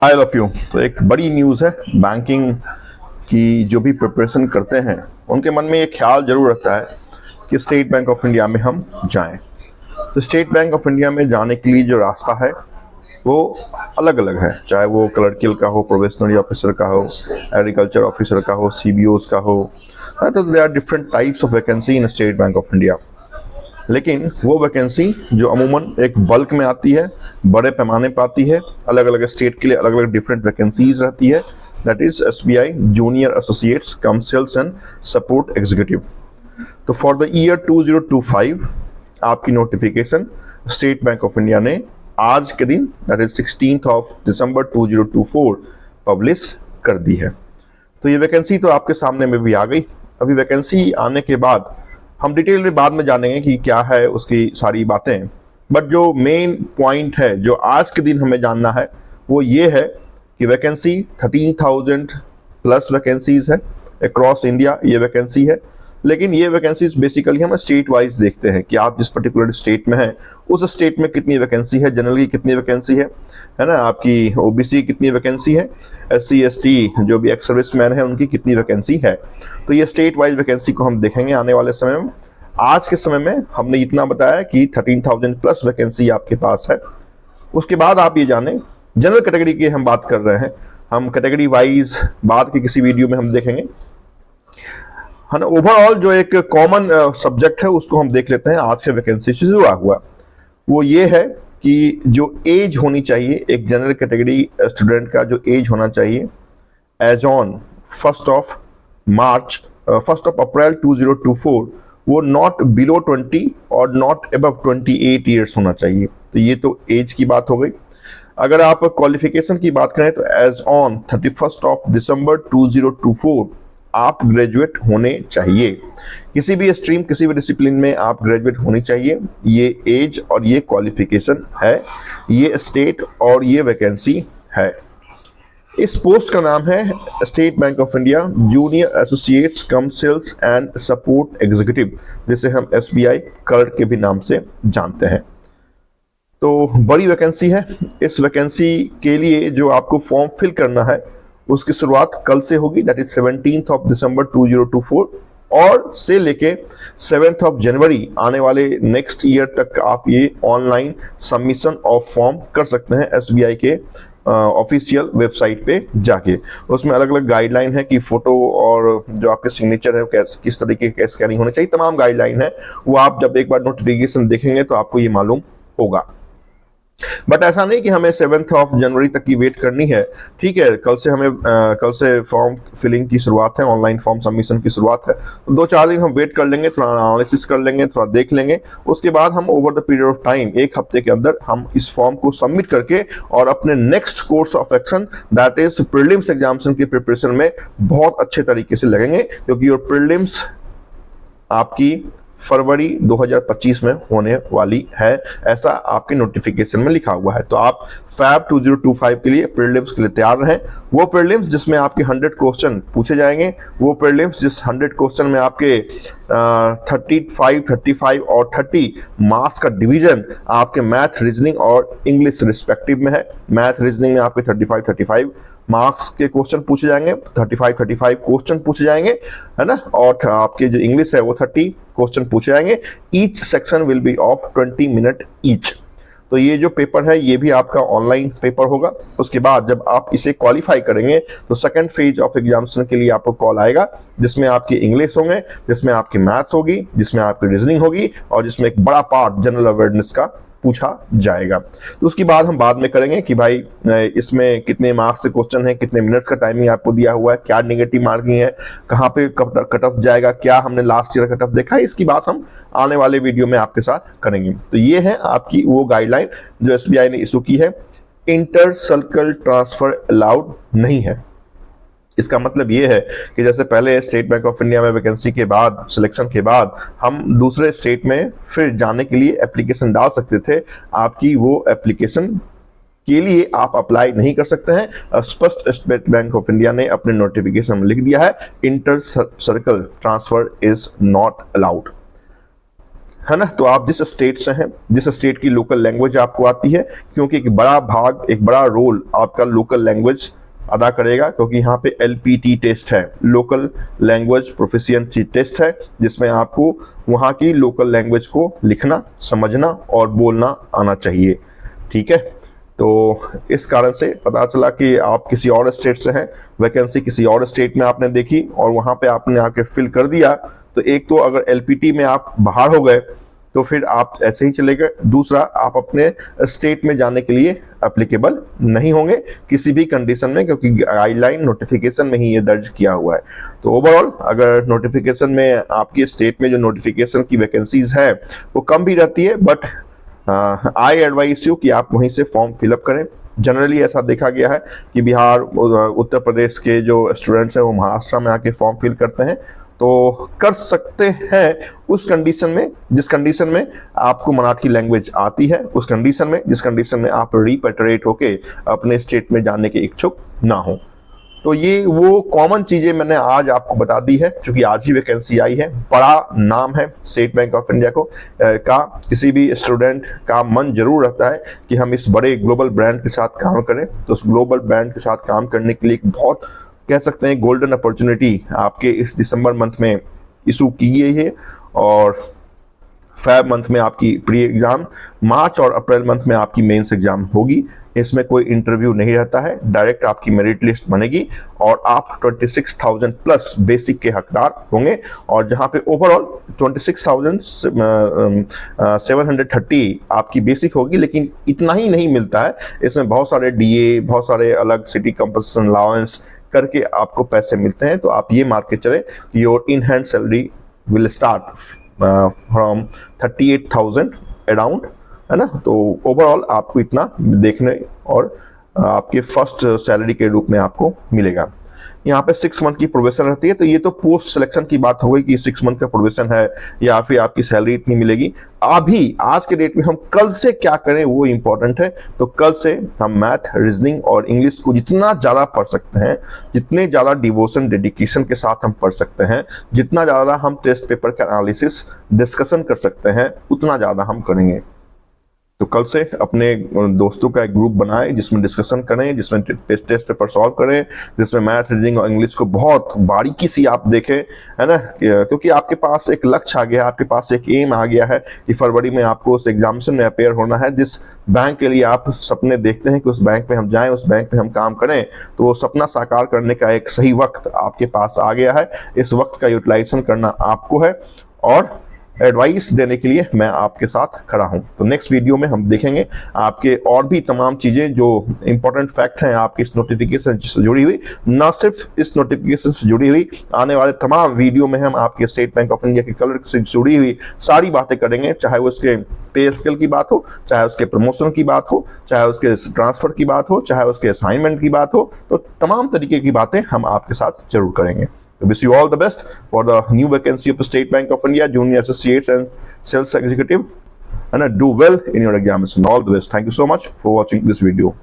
I love you. तो एक बड़ी न्यूज़ है। बैंकिंग की जो भी प्रिपरेशन करते हैं उनके मन में ये ख्याल जरूर रहता है कि स्टेट बैंक ऑफ इंडिया में हम जाएं। तो स्टेट बैंक ऑफ इंडिया में जाने के लिए जो रास्ता है वो अलग अलग है, चाहे वो क्लर्कियल का हो, प्रोबेशनरी ऑफिसर का हो, एग्रीकल्चर ऑफिसर का हो, सीबीओज का हो। तो they are different types of vacancy in State Bank of India. लेकिन वो वैकेंसी जो अमूमन एक बल्क में आती है, बड़े पैमाने पर आती है, अलग अलग स्टेट के लिए अलग अलग डिफरेंट वैकेंसीज रहती है, that is SBI junior associates cum sales and support executive. तो फॉर द ईयर 2025 आपकी notification State Bank of India ने आज के दिन दैट इज 16 दिसंबर 2024 पब्लिश कर दी है। तो ये वैकेंसी तो आपके सामने में भी आ गई। अभी वैकेंसी आने के बाद हम डिटेल में बाद में जानेंगे कि क्या है उसकी सारी बातें, बट जो मेन पॉइंट है जो आज के दिन हमें जानना है वो ये है कि वैकेंसी 13,000 प्लस वैकेंसीज है अक्रॉस इंडिया। ये वैकेंसी है, लेकिन ये वैकेंसीज बेसिकली हम स्टेट वाइज देखते हैं कि आप जिस पर्टिकुलर स्टेट में हैं उस स्टेट में कितनी वैकेंसी है, जनरल की कितनी वैकेंसी है ना, आपकी ओबीसी कितनी वैकेंसी है, एससी एसटी जो भी एक्स सर्विसमैन है उनकी कितनी वैकेंसी है। तो ये स्टेट वाइज वैकेंसी को हम देखेंगे आने वाले समय में। आज के समय में हमने इतना बताया कि 13,000 प्लस वैकेंसी आपके पास है। उसके बाद आप ये जानें, जनरल कैटेगरी की हम बात कर रहे हैं, हम कैटेगरी वाइज बाद के किसी वीडियो में हम देखेंगे। हाँ, ओवरऑल जो एक कॉमन सब्जेक्ट है उसको हम देख लेते हैं आज के वैकेंसी से जुड़ा हुआ। वो ये है कि जो एज होनी चाहिए एक जनरल कैटेगरी स्टूडेंट का, जो एज होना चाहिए एज ऑन 1 अप्रैल 2024, वो नॉट बिलो 20 और नॉट अबव 28 ईयर्स होना चाहिए। तो ये तो एज की बात हो गई। अगर आप क्वालिफिकेशन की बात करें तो एज ऑन 31 दिसंबर 2024 आप ग्रेजुएट होने चाहिए। किसी भी स्ट्रीम, किसी भी डिसिप्लिन में आप ग्रेजुएट होनी चाहिए। ये एज और ये क्वालिफिकेशन है, ये स्टेट और ये वैकेंसी है। इस पोस्ट का नाम है State Bank of India junior associates cum sales and support executive, जिसे हम एसबीआई क्लर्क के भी नाम से जानते हैं। तो बड़ी वैकेंसी है। इस वैकेंसी के लिए जो आपको फॉर्म फिल करना है उसकी शुरुआत कल से होगी, दैट इज 17 दिसंबर 2024, और से लेके 7 जनवरी आने वाले नेक्स्ट ईयर तक आप ये ऑनलाइन सबमिशन ऑफ फॉर्म कर सकते हैं एसबीआई के ऑफिशियल वेबसाइट पे जाके। उसमें अलग अलग गाइडलाइन है कि फोटो और जो आपके सिग्नेचर है किस तरीके के स्कैनिंग होने चाहिए, तमाम गाइडलाइन है। वो आप जब एक बार नोटिफिकेशन देखेंगे तो आपको ये मालूम होगा। बट ऐसा नहीं कि हमें 7 जनवरी तक की वेट करनी है। ठीक है, कल से फॉर्म फिलिंग की शुरुआत है, ऑनलाइन फॉर्म सबमिशन की शुरुआत है। तो 2-4 दिन हम वेट कर लेंगे, थोड़ा एनालिसिस कर लेंगे, थोड़ा देख लेंगे। उसके बाद हम over the period of time, 1 हफ्ते के अंदर हम इस फॉर्म को सबमिट करके और अपने next course of action that is prelims examination की प्रिपरेशन में बहुत अच्छे तरीके से लगेंगे, क्योंकि योर प्रीलिम्स आपकी फरवरी 2025 में होने वाली है, ऐसा आपके नोटिफिकेशन में लिखा हुआ है। तो आप फैब 2025 के लिए प्रीलिम्स के लिए तैयार रहें। वो प्रीलिम्स जिसमें आपके 100 क्वेश्चन पूछे जाएंगे, वो प्रीलिम्स जिस 100 क्वेश्चन में आपके 35 और 30 मार्क्स का डिवीजन आपके मैथ, रीजनिंग और इंग्लिश रिस्पेक्टिव में है। मैथ रीजनिंग में आपके 35 मार्क्स के क्वेश्चन पूछे जाएंगे, 35 क्वेश्चन पूछे जाएंगे, है ना, और आपके जो इंग्लिश है वो 30 क्वेश्चन पूछे जाएंगे। Each section will be of 20 minute each. तो ये जो पेपर है ये भी आपका ऑनलाइन पेपर होगा। उसके बाद जब आप इसे क्वालिफाई करेंगे तो सेकंड फेज ऑफ एग्जामिनेशन के लिए आपको कॉल आएगा, जिसमें आपकी इंग्लिश होंगे, जिसमें आपकी मैथ्स होगी, जिसमें आपकी रीजनिंग होगी, और जिसमें एक बड़ा पार्ट जनरल अवेयरनेस का पूछा जाएगा। तो उसकी बात हम बाद में करेंगे कि भाई इसमें कितने मार्क्स से क्वेश्चन है, कितने मिनट्स का टाइमिंग आपको दिया हुआ है, क्या नेगेटिव मार्किंग है, कहाँ पे कट ऑफ जाएगा, क्या हमने लास्ट ईयर कट ऑफ देखा है, इसकी बात हम आने वाले वीडियो में आपके साथ करेंगे। तो ये है आपकी वो गाइडलाइन जो एसबीआई ने इशू की है। इंटर सर्कल ट्रांसफर अलाउड नहीं है। इसका मतलब ये है कि जैसे पहले स्टेट बैंक ऑफ इंडिया में वैकेंसी के बाद, सिलेक्शन के बाद हम दूसरे स्टेट में फिर जाने के लिए एप्लीकेशन डाल सकते थे, आपकी वो एप्लीकेशन के लिए आप अप्लाई नहीं कर सकते हैं। स्पष्ट स्टेट बैंक ऑफ इंडिया ने अपने नोटिफिकेशन में लिख दिया है, inter circle transfer is not allowed. है ना। तो आप जिस स्टेट से हैं, जिस स्टेट की लोकल लैंग्वेज आपको आती है, क्योंकि एक बड़ा भाग, एक बड़ा रोल आपका लोकल लैंग्वेज अदा करेगा, क्योंकि यहाँ पे LPT टेस्ट है, लोकल लैंग्वेज प्रोफिशिएंसी टेस्ट है, जिसमें आपको वहाँ की लोकल लैंग्वेज को लिखना, समझना और बोलना आना चाहिए। ठीक है, तो इस कारण से पता चला कि आप किसी और स्टेट से हैं, वैकेंसी किसी और स्टेट में आपने देखी और वहाँ पे आपने आके फिल कर दिया, तो एक तो अगर LPT में आप बाहर हो गए तो फिर आप ऐसे ही चले गए, दूसरा आप अपने स्टेट में जाने के लिए एप्लीकेबल नहीं होंगे किसी भी कंडीशन में, क्योंकि गाइडलाइन नोटिफिकेशन में ही ये दर्ज किया हुआ है। तो ओवरऑल अगर नोटिफिकेशन में आपकी स्टेट में जो नोटिफिकेशन की वैकेंसीज है वो कम भी रहती है, बट आई एडवाइस यू कि आप वहीं से फॉर्म फिलअप करें। जनरली ऐसा देखा गया है कि बिहार, उत्तर प्रदेश के जो स्टूडेंट्स हैं वो महाराष्ट्र में आके फॉर्म फिल करते हैं, तो कर सकते हैं उस कंडीशन में, जिस कंडीशन में आपको मराठी लैंग्वेज आती है, उस कंडीशन में जिस कंडीशन में आप रिपेट्रिएट होके अपने स्टेट में जाने के इच्छुक ना हो। तो ये वो कॉमन चीजें मैंने आज आपको बता दी है, क्योंकि आज ही वैकेंसी आई है, बड़ा नाम है स्टेट बैंक ऑफ इंडिया को का। किसी भी स्टूडेंट का मन जरूर रहता है कि हम इस बड़े ग्लोबल ब्रांड के साथ काम करें, तो उस ग्लोबल ब्रांड के साथ काम करने के लिए एक बहुत, कह सकते हैं, गोल्डन अपॉर्चुनिटी आपके इस दिसंबर मंथ में इशू की गई है, और फेब मंथ में आपकी प्री एग्जाम, मार्च और अप्रैल मंथ में आपकी मेंस एग्जाम होगी। इसमें कोई इंटरव्यू नहीं रहता है, डायरेक्ट आपकी मेरिट लिस्ट बनेगी और आप 26,000 प्लस बेसिक के हकदार होंगे, और जहां पे ओवरऑल 26,730 आपकी बेसिक होगी। लेकिन इतना ही नहीं मिलता है, इसमें बहुत सारे DA, बहुत सारे अलग सिटी कंपल्सन अलाउंस करके आपको पैसे मिलते हैं। तो आप ये मार्क के चले, your in hand salary will start from 38,000 around, है ना। तो ओवरऑल आपको इतना देखने और आपके फर्स्ट सैलरी के रूप में आपको मिलेगा। यहाँ पे 6 मंथ की प्रोबेशन रहती है, तो ये तो पोस्ट सिलेक्शन की बात हो गई कि 6 मंथ का प्रोबेशन है या फिर आपकी सैलरी इतनी मिलेगी। अभी आज के डेट में हम कल से क्या करें वो इंपॉर्टेंट है। तो कल से हम मैथ, रीजनिंग और इंग्लिश को जितना ज़्यादा पढ़ सकते हैं, जितने ज़्यादा डिवोशन, डेडिकेशन के साथ हम पढ़ सकते हैं, जितना ज़्यादा हम टेस्ट पेपर का एनालिसिस, डिस्कशन कर सकते हैं, उतना ज़्यादा हम करेंगे। तो कल से अपने दोस्तों का एक ग्रुप बनाएं जिसमें डिस्कशन करें, जिसमें टेस्ट पेपर सॉल्व करें, जिसमें मैथ, रीडिंग और इंग्लिश को बहुत बारीकी से आप देखें, है ना। क्योंकि आपके पास एक लक्ष्य आ गया है, आपके पास एक एम आ गया है कि फरवरी में आपको उस एग्जामिनेशन में अपेयर होना है। जिस बैंक के लिए आप सपने देखते हैं कि उस बैंक में हम जाएं, उस बैंक में हम काम करें, तो वो सपना साकार करने का एक सही वक्त आपके पास आ गया है। इस वक्त का यूटिलाइजेशन करना आपको है, और एडवाइस देने के लिए मैं आपके साथ खड़ा हूं। तो नेक्स्ट वीडियो में हम देखेंगे आपके और भी तमाम चीजें जो इंपॉर्टेंट फैक्ट हैं आपकी इस नोटिफिकेशन से जुड़ी हुई, ना सिर्फ इस नोटिफिकेशन से जुड़ी हुई, आने वाले तमाम वीडियो में हम आपके स्टेट बैंक ऑफ इंडिया के कलर से जुड़ी हुई सारी बातें करेंगे, चाहे वो उसके पे स्केल की बात हो, चाहे उसके प्रमोशन की बात हो, चाहे उसके ट्रांसफर की बात हो, चाहे उसके असाइनमेंट की बात हो। तो तमाम तरीके की बातें हम आपके साथ जरूर करेंगे। Wish you all the best for the new vacancy of the State Bank of India, Junior Associates and Sales Executive, and do well in your examination. All the best. Thank you so much for watching this video.